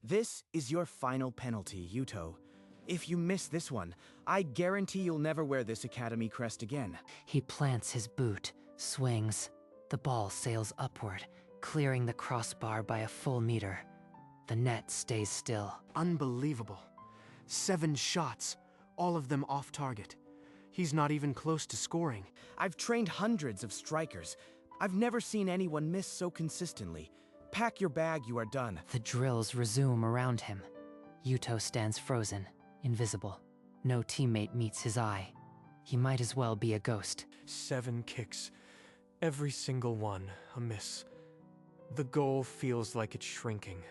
This is your final penalty, Yuto. If you miss this one, I guarantee you'll never wear this academy crest again. He plants his boot, swings. The ball sails upward, clearing the crossbar by a full meter. The net stays still. Unbelievable. 7 shots, all of them off target. He's not even close to scoring. I've trained hundreds of strikers. I've never seen anyone miss so consistently. Pack your bag, you are done. The drills resume around him. Yuto stands frozen, invisible. No teammate meets his eye. He might as well be a ghost. 7 kicks, every single one a miss. The goal feels like it's shrinking.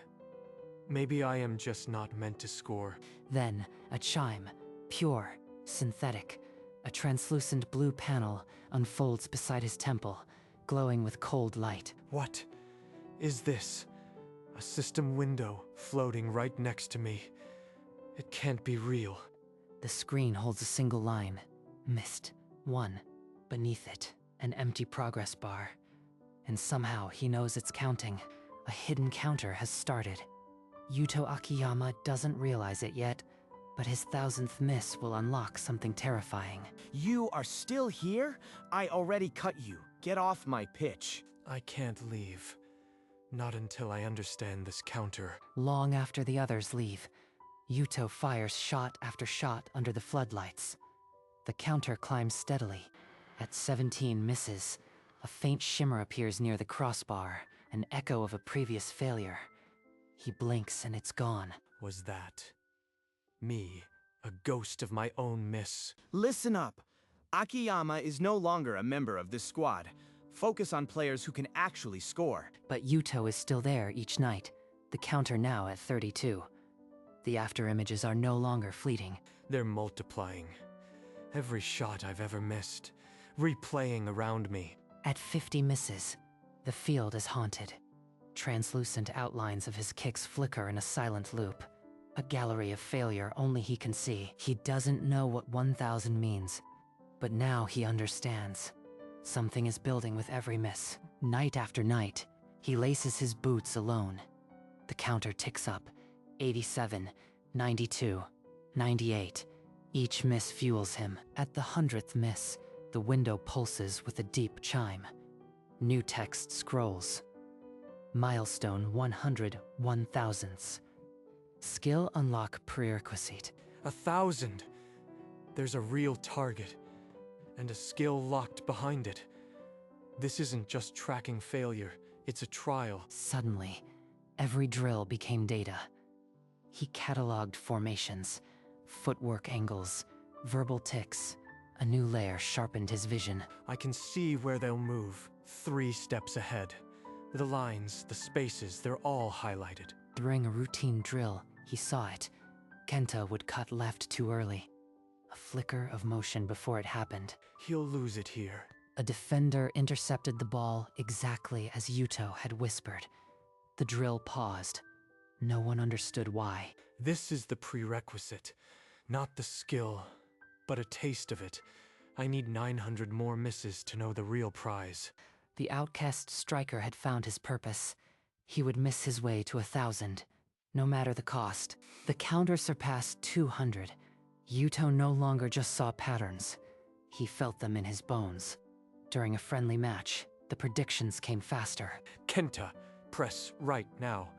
Maybe I am just not meant to score. Then, a chime, pure, synthetic. A translucent blue panel unfolds beside his temple, glowing with cold light. What is this? A system window floating right next to me. It can't be real. The screen holds a single line. Missed. 1. Beneath it, an empty progress bar. And somehow he knows it's counting. A hidden counter has started. Yuto Akiyama doesn't realize it yet, but his 1000th miss will unlock something terrifying. You are still here? I already cut you. Get off my pitch. I can't leave. Not until I understand this counter. Long after the others leave, Yuto fires shot after shot under the floodlights. The counter climbs steadily. At 17 misses, a faint shimmer appears near the crossbar, an echo of a previous failure. He blinks and it's gone. Was that me, a ghost of my own miss? Listen up. Akiyama is no longer a member of this squad. Focus on players who can actually score. But Yuto is still there each night, the counter now at 32. The after-images are no longer fleeting. They're multiplying. Every shot I've ever missed, replaying around me. At 50 misses, the field is haunted. Translucent outlines of his kicks flicker in a silent loop. A gallery of failure only he can see. He doesn't know what 1000 means, but now he understands. Something is building with every miss. Night after night, he laces his boots alone. The counter ticks up. 87, 92, 98. Each miss fuels him. At the 100th miss, the window pulses with a deep chime. New text scrolls. Milestone 100 1000ths. Skill unlock prerequisite. 1000! There's a real target, and a skill locked behind it. This isn't just tracking failure, it's a trial. Suddenly, every drill became data. He cataloged formations, footwork angles, verbal tics. A new layer sharpened his vision. I can see where they'll move, 3 steps ahead. The lines, the spaces, they're all highlighted. During a routine drill, he saw it. Kenta would cut left too early. A flicker of motion before it happened. He'll lose it here. A defender intercepted the ball exactly as Yuto had whispered. The drill paused. No one understood why. This is the prerequisite. Not the skill, but a taste of it. I need 900 more misses to know the real prize. The outcast striker had found his purpose. He would miss his way to 1000, no matter the cost. The counter surpassed 200. Yuto no longer just saw patterns. He felt them in his bones. During a friendly match, the predictions came faster. Kenta, press right now.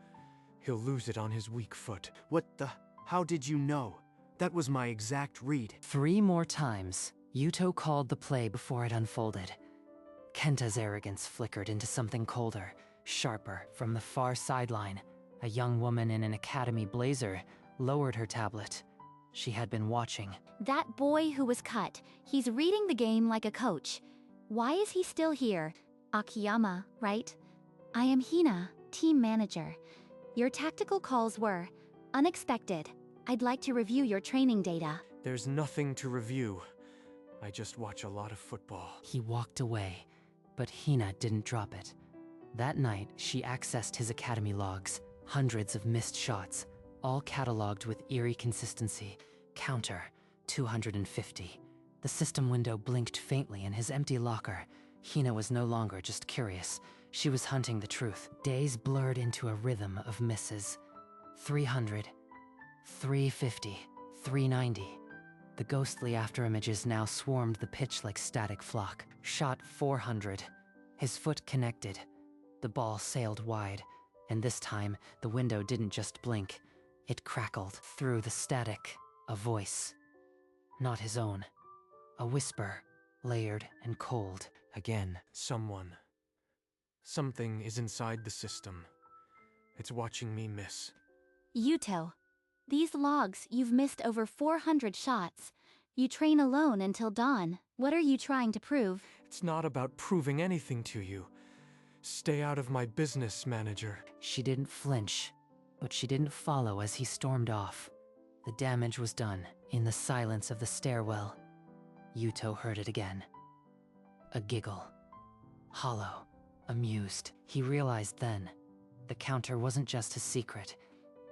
He'll lose it on his weak foot. What the? How did you know? That was my exact read. 3 more times, Yuto called the play before it unfolded. Kenta's arrogance flickered into something colder, sharper. From the far sideline, a young woman in an academy blazer lowered her tablet. She had been watching. That boy who was cut, he's reading the game like a coach. Why is he still here? Akiyama, right? I am Hina, team manager. Your tactical calls were unexpected. I'd like to review your training data. There's nothing to review. I just watch a lot of football. He walked away, but Hina didn't drop it. That night, she accessed his academy logs, hundreds of missed shots, all cataloged with eerie consistency. Counter, 250. The system window blinked faintly in his empty locker. Hina was no longer just curious. She was hunting the truth. Days blurred into a rhythm of misses. 300, 350, 390. The ghostly afterimages now swarmed the pitch like static flock. Shot 400. His foot connected. The ball sailed wide, and this time the window didn't just blink. It crackled through the static. A voice. Not his own. A whisper, layered and cold. Again, someone. Something is inside the system. It's watching me miss. Yuto, these logs, you've missed over 400 shots. You train alone until dawn. What are you trying to prove? It's not about proving anything to you. Stay out of my business, manager. She didn't flinch, but she didn't follow as he stormed off. The damage was done. In the silence of the stairwell, Yuto heard it again. A giggle. Hollow. Amused. He realized then, the counter wasn't just his secret.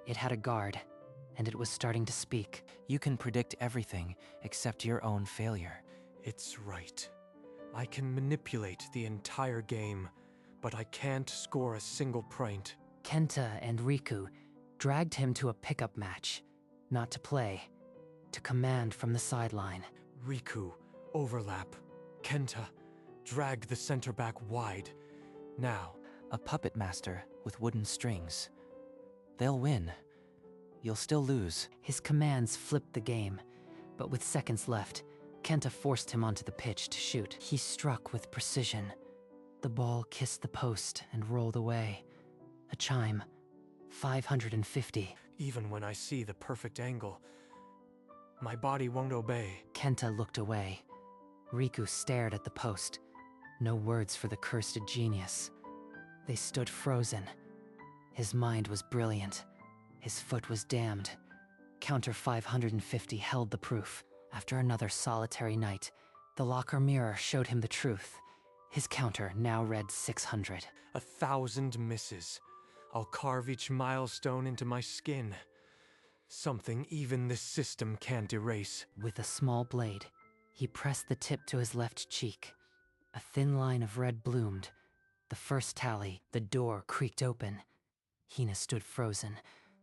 It had a guard, and it was starting to speak. You can predict everything except your own failure. It's right. I can manipulate the entire game, but I can't score a single point. Kenta and Riku dragged him to a pickup match. Not to play, to command from the sideline. Riku, overlap. Kenta, drag the center back wide. Now. A puppet master with wooden strings. They'll win. You'll still lose. His commands flipped the game, but with seconds left, Kenta forced him onto the pitch to shoot. He struck with precision. The ball kissed the post and rolled away. A chime. 550. Even when I see the perfect angle, my body won't obey. Kenta looked away. Riku stared at the post. No words for the cursed genius. They stood frozen. His mind was brilliant. His foot was damned. Counter 550 held the proof. After another solitary night, the locker mirror showed him the truth. His counter now read 600. 1,000 misses. I'll carve each milestone into my skin. Something even this system can't erase. With a small blade, he pressed the tip to his left cheek. A thin line of red bloomed. The first tally, the door creaked open. Hina stood frozen,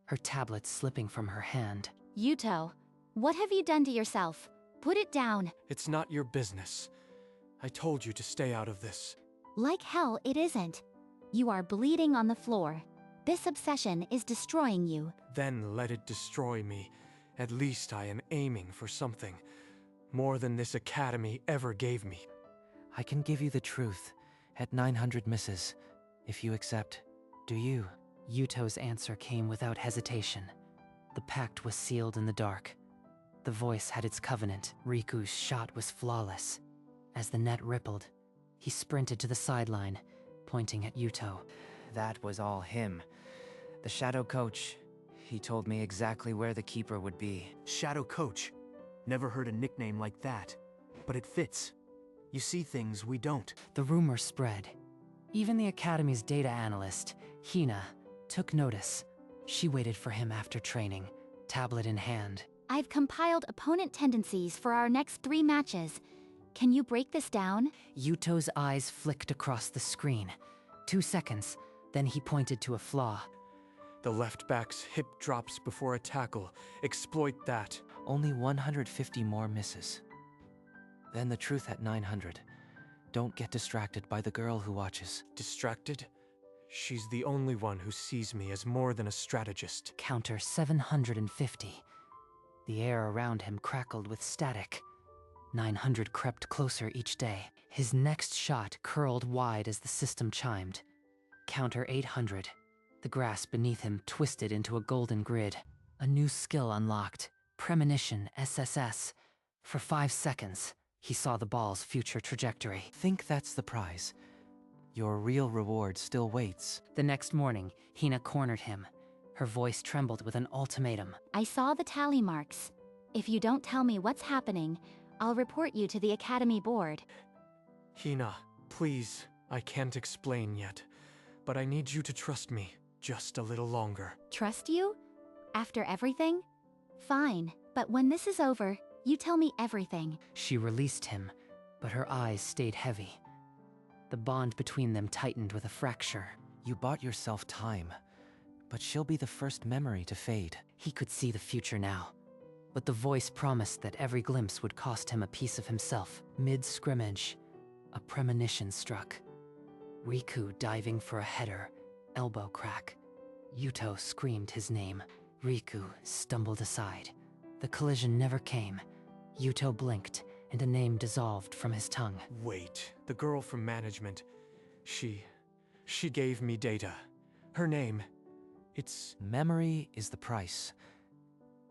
her tablet slipping from her hand. Yuto, what have you done to yourself? Put it down. It's not your business. I told you to stay out of this. Like hell, it isn't. You are bleeding on the floor. This obsession is destroying you. Then let it destroy me. At least I am aiming for something. More than this academy ever gave me. I can give you the truth at 900 misses, if you accept. Do you? Yuto's answer came without hesitation. The pact was sealed in the dark. The voice had its covenant. Riku's shot was flawless. As the net rippled, he sprinted to the sideline, pointing at Yuto. That was all him. The Shadow Coach. He told me exactly where the keeper would be. Shadow Coach. Never heard a nickname like that. But it fits. You see things we don't. The rumor spread. Even the Academy's data analyst, Hina, took notice. She waited for him after training, tablet in hand. I've compiled opponent tendencies for our next 3 matches. Can you break this down? Yuto's eyes flicked across the screen. 2 seconds, then he pointed to a flaw. The left back's hip drops before a tackle. Exploit that. Only 150 more misses. Then the truth at 900. Don't get distracted by the girl who watches. Distracted? She's the only one who sees me as more than a strategist. Counter 750. The air around him crackled with static. 900 crept closer each day. His next shot curled wide as the system chimed. Counter 800. The grass beneath him twisted into a golden grid. A new skill unlocked. Premonition SSS. For 5 seconds, he saw the ball's future trajectory. Think that's the prize. Your real reward still waits. The next morning, Hina cornered him. Her voice trembled with an ultimatum. I saw the tally marks. If you don't tell me what's happening, I'll report you to the Academy board. Hina, please. I can't explain yet. But I need you to trust me just a little longer. Trust you? After everything? Fine, but when this is over, you tell me everything. She released him, but her eyes stayed heavy. The bond between them tightened with a fracture. You bought yourself time. but she'll be the first memory to fade. He could see the future now, but the voice promised that every glimpse would cost him a piece of himself. Mid-scrimmage, a premonition struck. Riku diving for a header, elbow crack. Yuto screamed his name. Riku stumbled aside. The collision never came. Yuto blinked, and a name dissolved from his tongue. Wait, the girl from management. She gave me data. Her name. It's Memory is the price.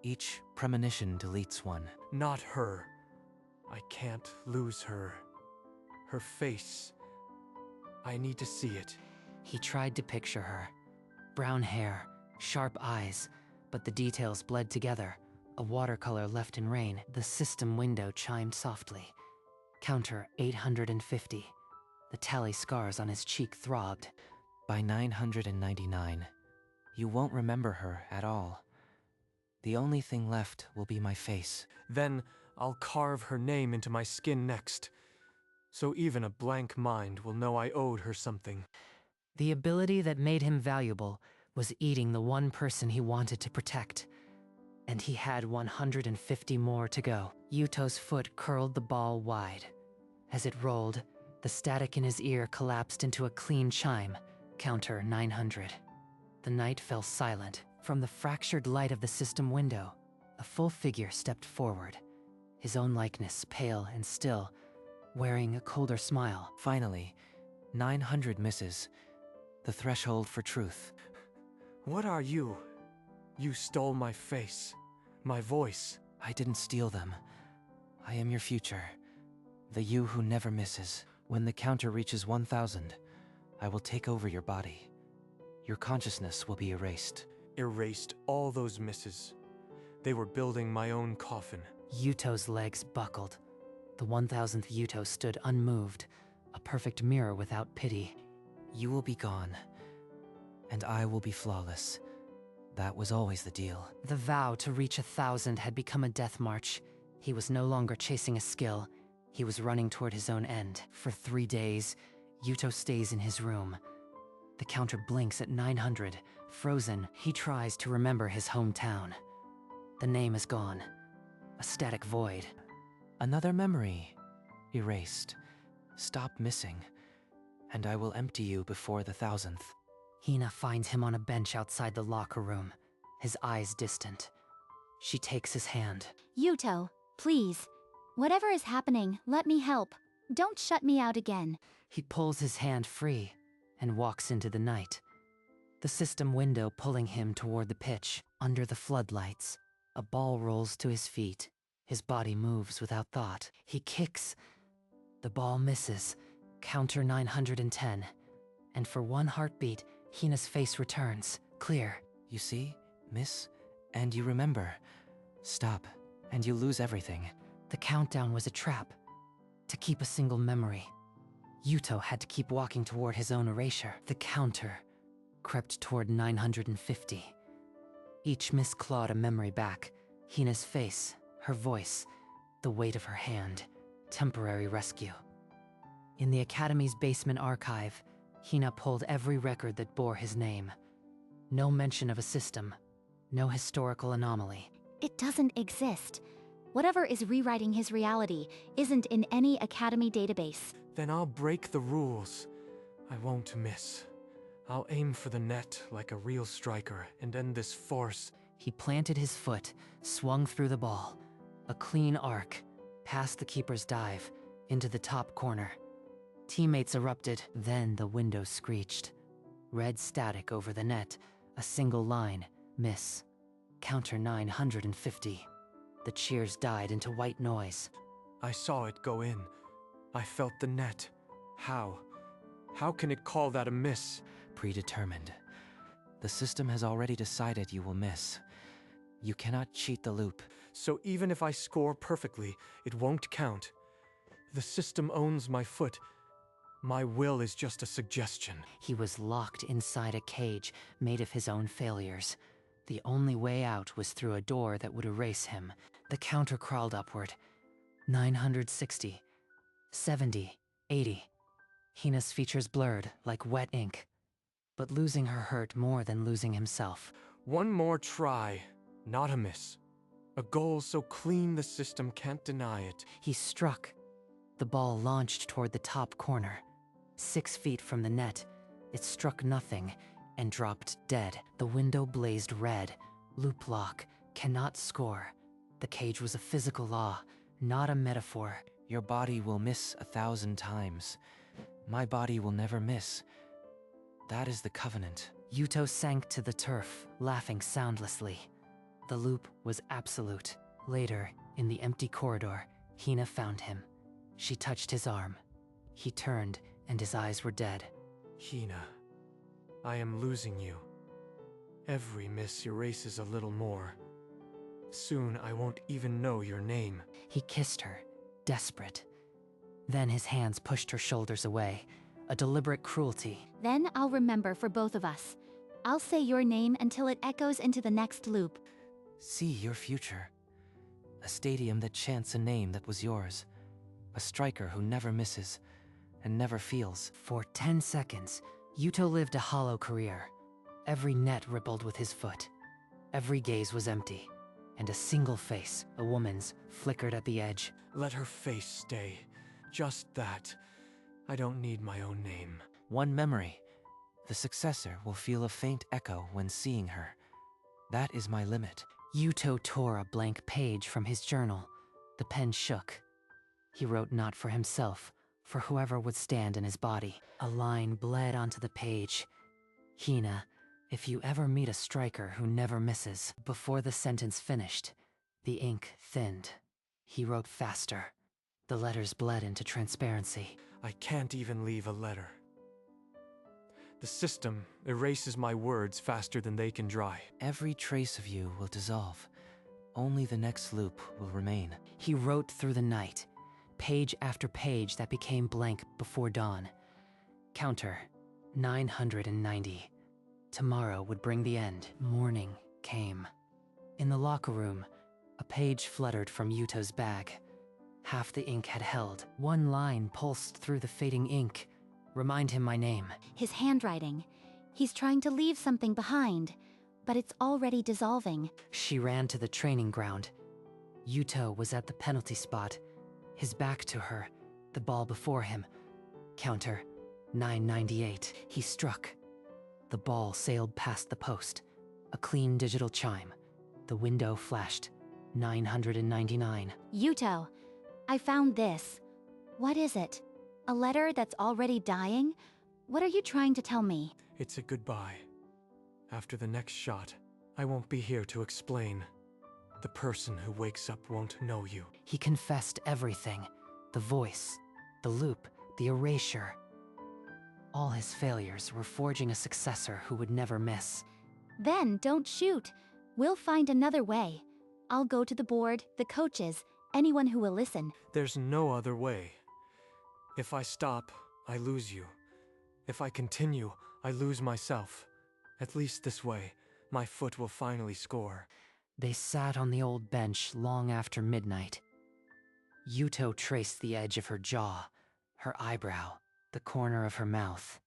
Each premonition deletes one. not her. I can't lose her. Her face. I need to see it. He tried to picture her. Brown hair, sharp eyes, but the details bled together. A watercolor left in rain. The system window chimed softly. Counter 850. The tally scars on his cheek throbbed. By 999, you won't remember her at all. The only thing left will be my face. Then I'll carve her name into my skin next. So even a blank mind will know I owed her something. The ability that made him valuable was eating the one person he wanted to protect. And he had 150 more to go. Yuto's foot curled the ball wide. As it rolled, the static in his ear collapsed into a clean chime. Counter 900. The night fell silent. From the fractured light of the system window, a full figure stepped forward. His own likeness, pale and still, wearing a colder smile. Finally, 900 misses. The threshold for truth. What are you? You stole my face, my voice. I didn't steal them. I am your future. The you who never misses. When the counter reaches 1000, I will take over your body. Your consciousness will be erased. Erased all those misses. They were building my own coffin. Yuto's legs buckled. The 1000th Yuto stood unmoved, a perfect mirror without pity. You will be gone, and I will be flawless. That was always the deal. The vow to reach 1000 had become a death march. He was no longer chasing a skill. He was running toward his own end. For 3 days, Yuto stays in his room. The counter blinks at 900. Frozen, he tries to remember his hometown. The name is gone. A static void. Another memory. Erased. Stop missing, and I will empty you before the 1000th. Hina finds him on a bench outside the locker room, his eyes distant. She takes his hand. Yuto, please. Whatever is happening, let me help. Don't shut me out again. He pulls his hand free and walks into the night. The system window pulling him toward the pitch. Under the floodlights, a ball rolls to his feet. His body moves without thought. He kicks. The ball misses. Counter 910. And for one heartbeat, Hina's face returns, clear. You see, miss, and you remember. Stop, and you lose everything. The countdown was a trap. To keep a single memory. Yuto had to keep walking toward his own erasure. The counter crept toward 950. Each miss clawed a memory back. Hina's face, her voice, the weight of her hand. Temporary rescue. In the Academy's basement archive, Hina pulled every record that bore his name. No mention of a system. No historical anomaly. It doesn't exist. Whatever is rewriting his reality isn't in any Academy database. Then I'll break the rules. I won't miss. I'll aim for the net like a real striker and end this farce. He planted his foot, swung through the ball. A clean arc, past the keeper's dive, into the top corner. Teammates erupted, then the window screeched. Red static over the net, a single line, miss. Counter 950. The cheers died into white noise. I saw it go in. I felt the net. How? How can it call that a miss? Predetermined. The system has already decided you will miss. You cannot cheat the loop. So even if I score perfectly, it won't count. The system owns my foot. My will is just a suggestion. He was locked inside a cage made of his own failures. The only way out was through a door that would erase him. The counter crawled upward. 960. 70. 80. Hina's features blurred like wet ink. but losing her hurt more than losing himself. One more try, not a miss. A goal so clean the system can't deny it. He struck. The ball launched toward the top corner. 6 feet from the net, it struck nothing and dropped dead. The window blazed red. Loop lock. Cannot score. The cage was a physical law, not a metaphor. Your body will miss 1,000 times. My body will never miss. That is the covenant. Yuto sank to the turf, laughing soundlessly. The loop was absolute. Later, in the empty corridor, Hina found him. She touched his arm. He turned, and his eyes were dead. Hina, I am losing you. Every miss erases a little more. Soon I won't even know your name. He kissed her, desperate. Then his hands pushed her shoulders away, a deliberate cruelty. Then I'll remember for both of us. I'll say your name until it echoes into the next loop. See your future. A stadium that chants a name that was yours. A striker who never misses and never feels. For 10 seconds, Yuto lived a hollow career. Every net rippled with his foot. Every gaze was empty, and a single face, a woman's, flickered at the edge. Let her face stay. Just that. I don't need my own name. One memory. The successor will feel a faint echo when seeing her. That is my limit. Yuto tore a blank page from his journal. The pen shook. He wrote not for himself, for whoever would stand in his body. A line bled onto the page. Hina, if you ever meet a striker who never misses. Before the sentence finished, the ink thinned. He wrote faster. The letters bled into transparency. I can't even leave a letter. The system erases my words faster than they can dry. Every trace of you will dissolve. Only the next loop will remain. He wrote through the night, page after page that became blank before dawn. Counter, 990. Tomorrow would bring the end. Morning came. In the locker room, a page fluttered from Yuto's bag. Half the ink had held. One line pulsed through the fading ink. Remind him my name. His handwriting. He's trying to leave something behind, but it's already dissolving. She ran to the training ground. Yuto was at the penalty spot, his back to her, the ball before him. Counter, 998. He struck. The ball sailed past the post. A clean digital chime. The window flashed. 999. Yuto, I found this. What is it? A letter that's already dying? What are you trying to tell me? It's a goodbye. After the next shot, I won't be here to explain. The person who wakes up won't know you. He confessed everything. The voice, the loop, the erasure. All his failures were forging a successor who would never miss. Then don't shoot. We'll find another way. I'll go to the board, the coaches, anyone who will listen. There's no other way. If I stop, I lose you. If I continue, I lose myself. At least this way, my foot will finally score. They sat on the old bench long after midnight. Yuto traced the edge of her jaw, her eyebrow, the corner of her mouth,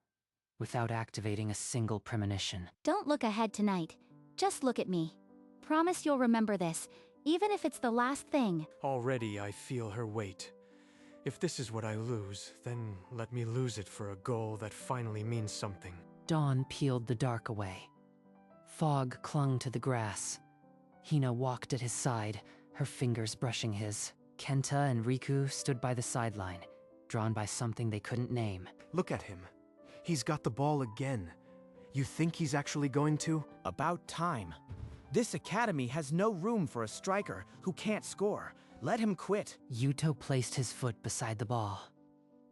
without activating a single premonition. Don't look ahead tonight. Just look at me. Promise you'll remember this, even if it's the last thing. Already I feel her weight. If this is what I lose, then let me lose it for a goal that finally means something. Dawn peeled the dark away. Fog clung to the grass. Hina walked at his side, her fingers brushing his. Kenta and Riku stood by the sideline, drawn by something they couldn't name. Look at him. He's got the ball again. You think he's actually going to? About time. This academy has no room for a striker who can't score. Let him quit. Yuto placed his foot beside the ball.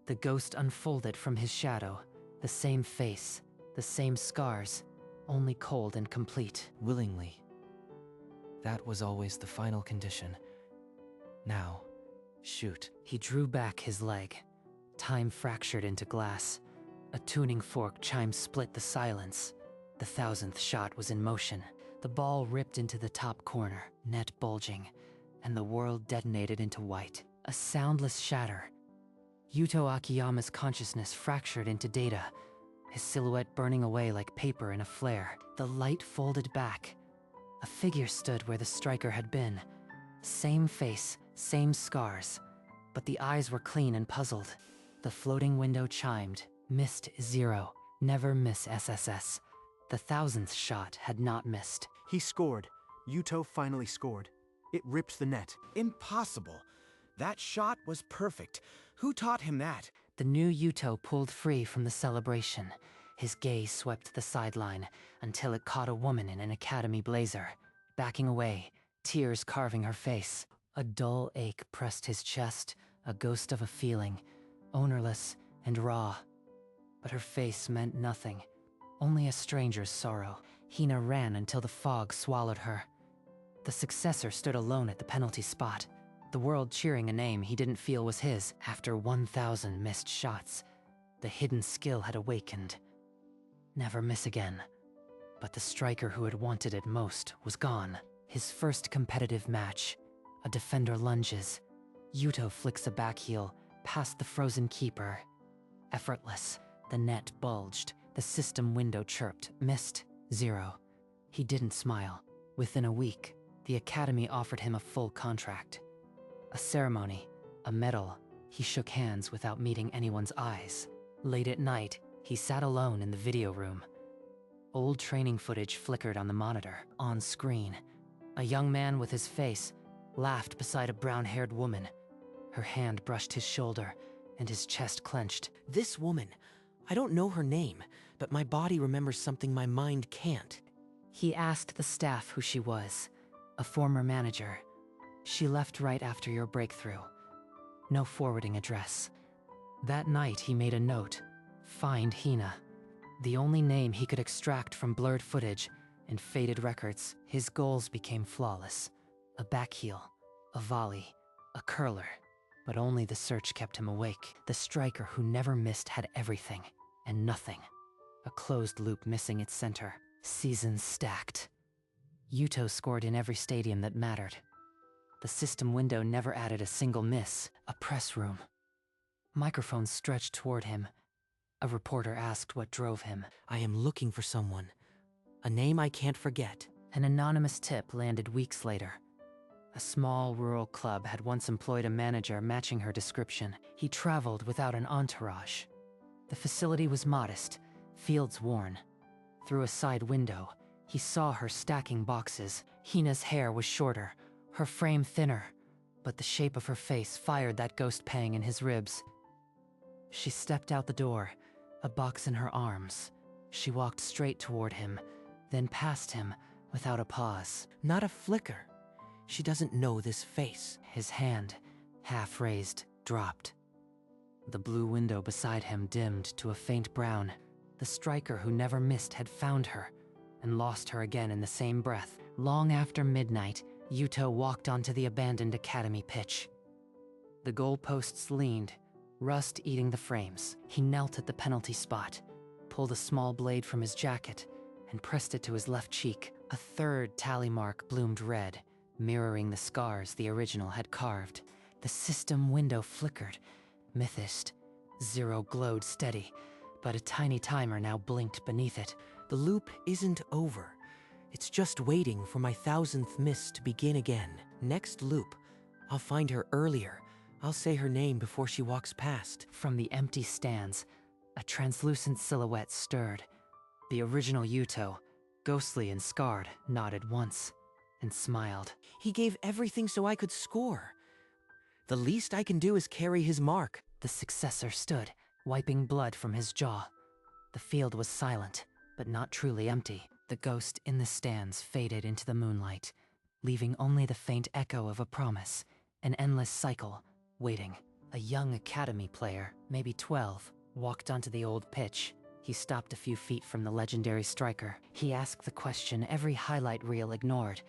The ghost unfolded from his shadow, the same face, the same scars, only cold and complete. Willingly. That was always the final condition. Now, shoot. He drew back his leg. Time fractured into glass. A tuning fork chime split the silence. The 1000th shot was in motion. The ball ripped into the top corner, net bulging, and the world detonated into white. A soundless shatter. Yuto Akiyama's consciousness fractured into data. his silhouette burning away like paper in a flare. The light folded back. A figure stood where the striker had been. Same face, same scars, but the eyes were clean and puzzled. The floating window chimed. Missed 0. Never miss SSS. The 1000th shot had not missed. He scored. Yuto finally scored. It ripped the net. Impossible. That shot was perfect. Who taught him that? The new Yuto pulled free from the celebration. His gaze swept the sideline until it caught a woman in an academy blazer. Backing away, tears carving her face. A dull ache pressed his chest, a ghost of a feeling, ownerless and raw. But her face meant nothing, only a stranger's sorrow. Hina ran until the fog swallowed her. The successor stood alone at the penalty spot, the world cheering a name he didn't feel was his. After 1,000 missed shots, the hidden skill had awakened. Never miss again. But the striker who had wanted it most was gone. His first competitive match. A defender lunges. Yuto flicks a back heel, past the frozen keeper. Effortless, the net bulged. The system window chirped. Missed 0. He didn't smile. Within a week, the academy offered him a full contract. A ceremony, a medal. He shook hands without meeting anyone's eyes. Late at night, he sat alone in the video room. Old training footage flickered on the monitor. On screen, a young man with his face laughed beside a brown-haired woman. Her hand brushed his shoulder, and his chest clenched. This woman, I don't know her name, but my body remembers something my mind can't. He asked the staff who she was. A former manager. She left right after your breakthrough. No forwarding address. That night he made a note. Find Hina. The only name he could extract from blurred footage and faded records. His goals became flawless. A back heel, a volley, a curler. But only the search kept him awake. The striker who never missed had everything, and nothing. A closed loop missing its center. Seasons stacked. Yuto scored in every stadium that mattered. The system window never added a single miss. A press room. Microphones stretched toward him. A reporter asked what drove him. I am looking for someone. A name I can't forget. An anonymous tip landed weeks later. A small rural club had once employed a manager matching her description. He traveled without an entourage. The facility was modest, fields worn. Through a side window, he saw her stacking boxes. Hina's hair was shorter, her frame thinner, but the shape of her face fired that ghost pang in his ribs. She stepped out the door, a box in her arms. She walked straight toward him, then past him without a pause. Not a flicker. She doesn't know this face. His hand, half raised, dropped. The blue window beside him dimmed to a faint brown. The striker who never missed had found her, and lost her again in the same breath. Long after midnight, Yuto walked onto the abandoned academy pitch. The goalposts leaned, rust eating the frames. He knelt at the penalty spot, pulled a small blade from his jacket, and pressed it to his left cheek. A third tally mark bloomed red, mirroring the scars the original had carved. The system window flickered. Mythist. 0 glowed steady, but a tiny timer now blinked beneath it. The loop isn't over. It's just waiting for my 1000th miss to begin again. Next loop, I'll find her earlier. I'll say her name before she walks past. From the empty stands, a translucent silhouette stirred. The original Yuto, ghostly and scarred, nodded once and smiled. He gave everything so I could score. The least I can do is carry his mark. The successor stood, wiping blood from his jaw. The field was silent, but not truly empty. The ghost in the stands faded into the moonlight, leaving only the faint echo of a promise, an endless cycle, waiting. A young academy player, maybe 12, walked onto the old pitch. He stopped a few feet from the legendary striker. He asked the question every highlight reel ignored.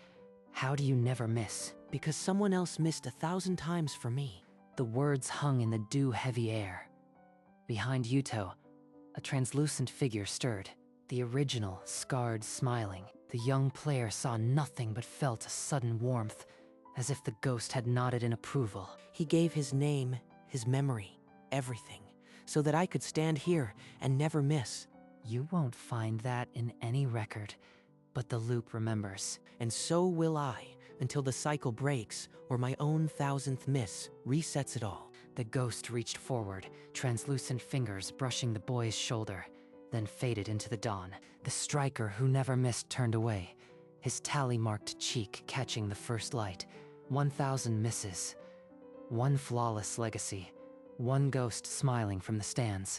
How do you never miss? Because someone else missed 1,000 times for me. The words hung in the dew-heavy air. Behind Yuto, a translucent figure stirred. The original, scarred, smiling. The young player saw nothing but felt a sudden warmth, as if the ghost had nodded in approval. He gave his name, his memory, everything, so that I could stand here and never miss. You won't find that in any record, but the loop remembers. And so will I, until the cycle breaks or my own 1000th miss resets it all. The ghost reached forward, translucent fingers brushing the boy's shoulder, then faded into the dawn. The striker who never missed turned away, his tally-marked cheek catching the first light. 1000 misses. One flawless legacy. One ghost smiling from the stands.